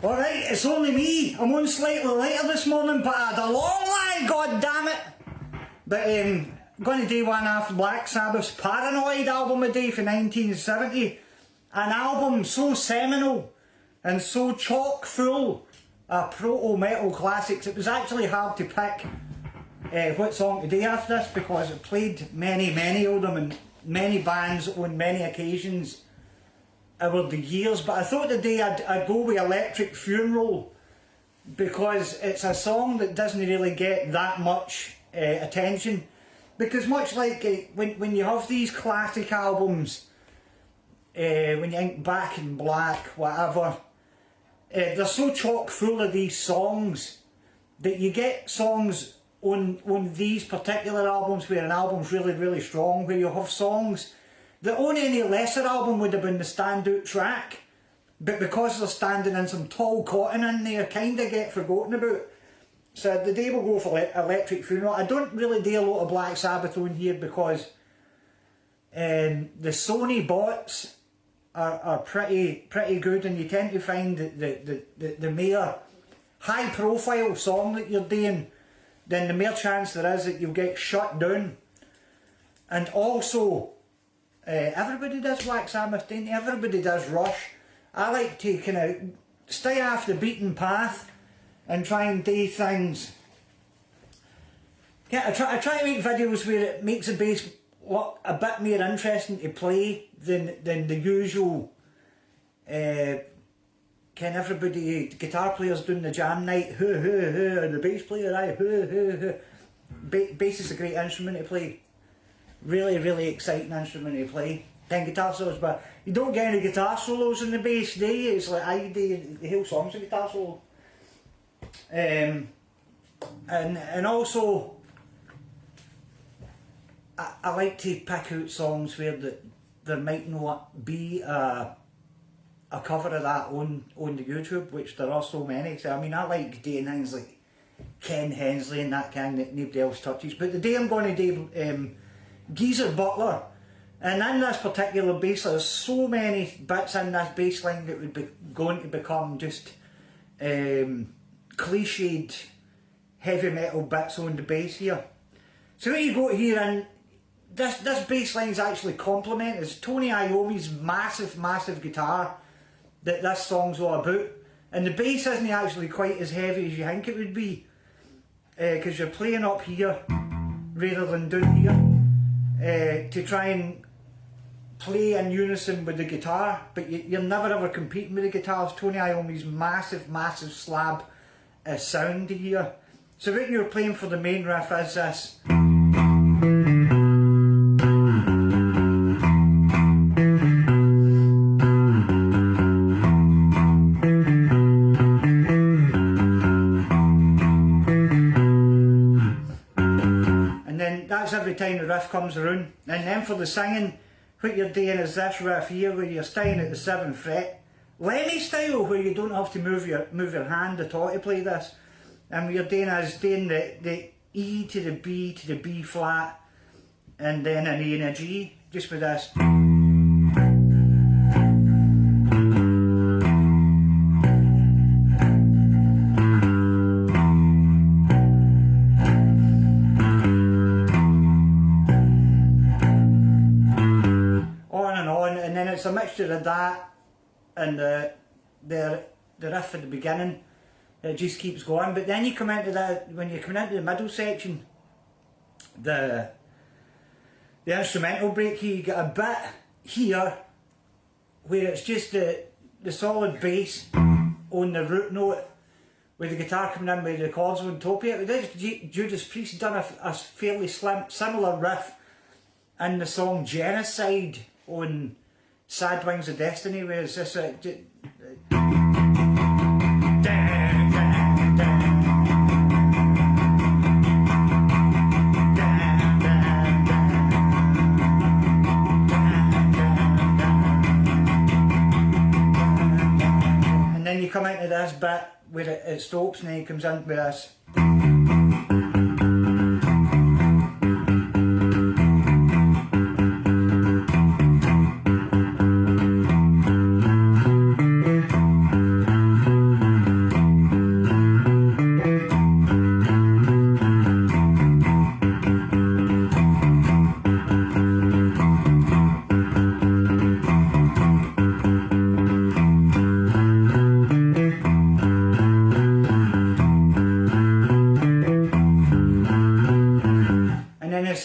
Alright, it's only me. I'm on slightly later this morning, but I had a long lie, god damn it. But I'm going to do one after Black Sabbath's Paranoid album a day from 1970. An album so seminal and so chock full of proto-metal classics. It was actually hard to pick what song to do after this because it played many of them in many bands on many occasions over the years, but I thought today I'd go with Electric Funeral because it's a song that doesn't really get that much attention, because much like when you have these classic albums, when you think Back in Black, whatever, they're so chock full of these songs that you get songs on these particular albums where an album's really strong, where you have songs that on any lesser album would have been the standout track, but because they're standing in some tall cotton in there, kind of get forgotten about. So today we'll go for Electric Funeral. I don't really do a lot of Black Sabbath on here because the Sony bots are pretty good, and you tend to find that the more high profile song that you're doing, then the more chance there is that you'll get shut down. And also, everybody does Black Sabbath, don't they? Everybody does Rush. I like to kind of stay off the beaten path and try and do things. Yeah, I try to make videos where it makes the bass look a bit more interesting to play than the usual can everybody, the guitar players doing the jam night, and the bass player, bass is a great instrument to play. Really exciting instrument to play. 10 guitar solos, but you don't get any guitar solos in the bass, do you? It's like I do the whole song's a guitar solo. And also I like to pick out songs where there might not be a cover of that on the YouTube, which there are so many. So I mean, I like doing things like Ken Hensley and that kind that nobody else touches. But today I'm going to do Geezer Butler, and in this particular bass there's so many bits in this bass line that would be going to become just cliched heavy metal bits on the bass here. So what you got here, and this bass line is actually complemented. It's Tony Iommi's massive guitar that this song's all about, and the bass isn't actually quite as heavy as you think it would be, because you're playing up here rather than down here. To try and play in unison with the guitar, but you're never ever competing with the guitars. Tony Iommi's massive slab sound here. So what you're playing for the main riff is this. Every time the riff comes around, and then for the singing, what you're doing is this riff here, where you're staying at the 7th fret, Lemmy style, where you don't have to move your hand at all to play this. And what you're doing is doing the E to the B to the B flat, and then an A and a G, just with this. It's a mixture of that and the riff at the beginning. It just keeps going, but then you come into that, when you come into the middle section, the instrumental break here, you get a bit here where it's just the solid bass on the root note with the guitar coming in with the chords on top of it. Judas Priest done a fairly similar riff in the song Genocide on Sad Wings of Destiny, where it's just and then you come into this bit where it stops, and then it comes in with this.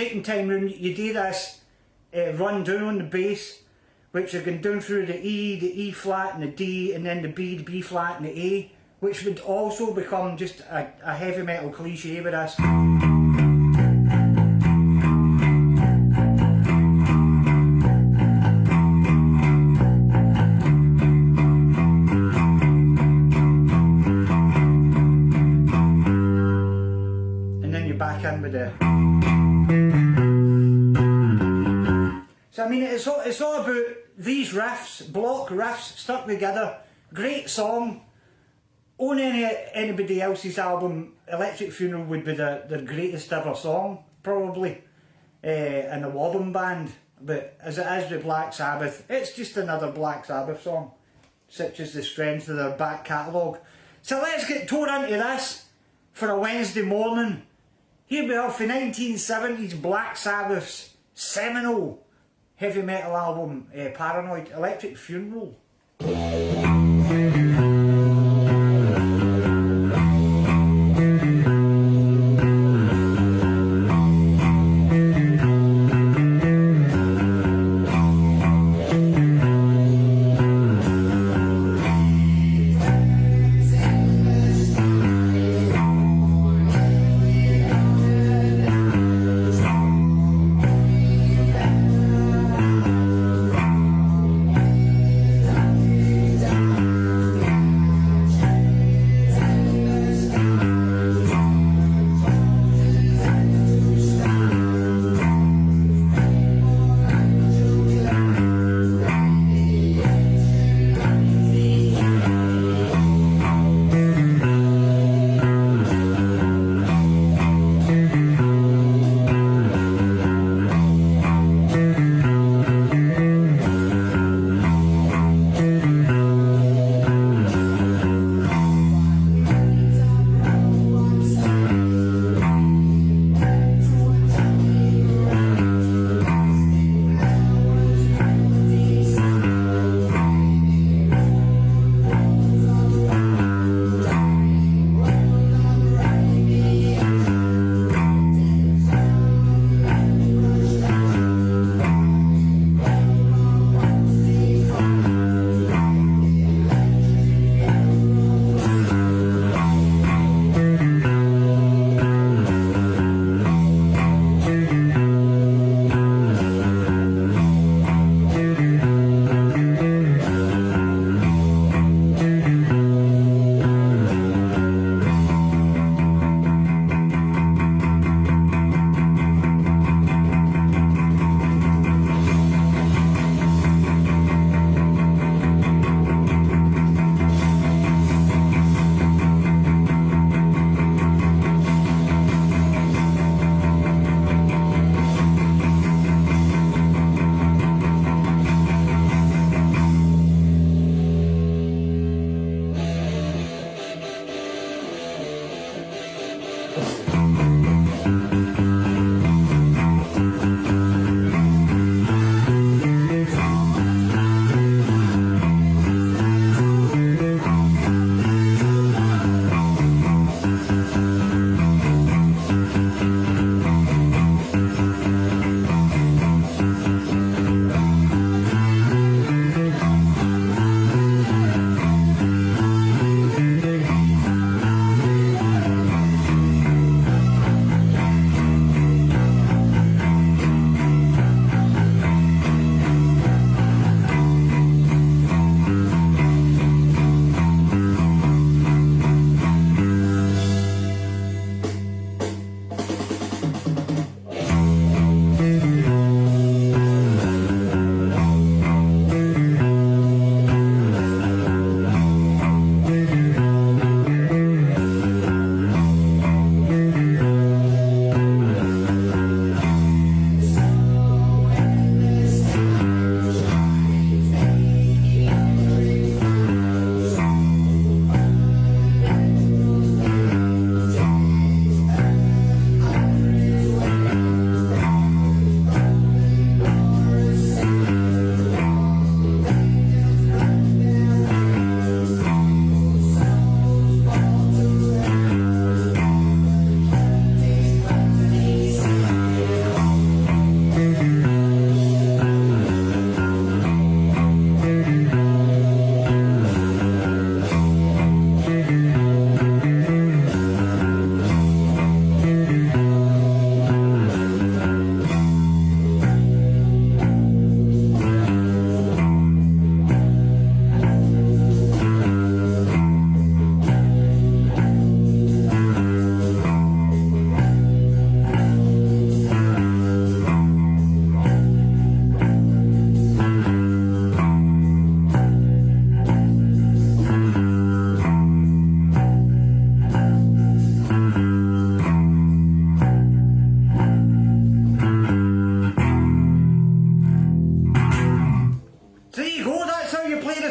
second time round you do this run down on the bass, which are going down through the E flat and the D, and then the B flat and the A, which would also become just a heavy metal cliche with this. And then you're back in with the... So I mean, it's all about these riffs, block riffs stuck together. Great song. On anybody else's album, Electric Funeral would be their greatest ever song, probably, in a Wobbin band. But as it is with Black Sabbath, it's just another Black Sabbath song, such as the strength of their back catalogue. So let's get tore into this for a Wednesday morning. Here we are for 1970s Black Sabbath's seminal heavy metal album, Paranoid, Electric Funeral.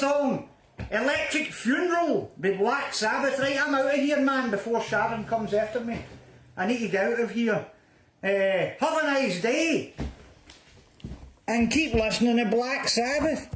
song. Electric Funeral by Black Sabbath. Right, I'm out of here, man, before Sharon comes after me. I need to get out of here. Have a nice day. And keep listening to Black Sabbath.